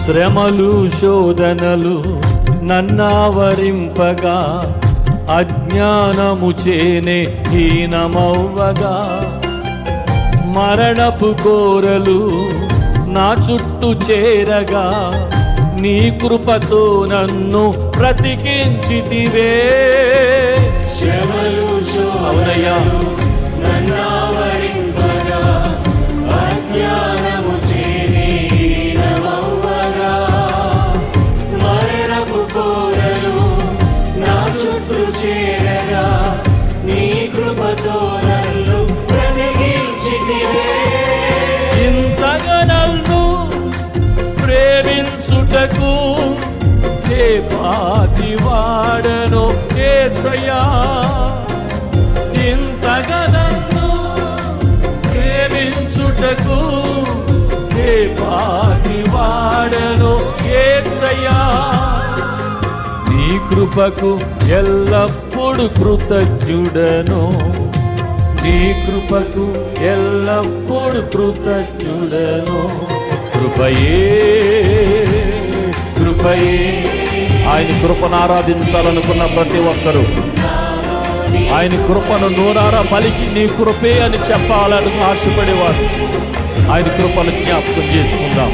శ్రమలు శోధనలు నన్నావరింపగా, అజ్ఞానము చేనే హీనమవ్వగా, మరణపు కోరలు నా చుట్టూ చేరగా, నీ కృపతో నన్ను బ్రతికించితివే. శ్రమలు శోధనలు నన్నావరించగా, అజ్ఞానము చేనే హీనమవ్వగా, మరణపు కోరలు నా చుట్టూ చేరగా, నీ కృపతో నన్ను బ్రతికించితివే. ఇంతగా నన్ను ప్రేమించుటకు ఏ పాటి వాడనో యేసయ్యా, ఇంతగా నన్ను ప్రేమించుటకు ఏ పాటి వాడనో యేసయ్యా, నీ కృపకు ఎల్లప్పుడు కృతజ్ఞుడను, నీ కృపకు ఎల్లప్పుడు కృతజ్ఞుడను. కృపయే కృపయే. ఆయన కృపను ఆరాధించాలనుకున్న ప్రతి ఒక్కరూ ఆయన కృపను నోరారా పలికి నీ కృపే అని చెప్పాలని ఆశపడేవారు. ఆయన కృపను జ్ఞాపకం చేసుకుందాం.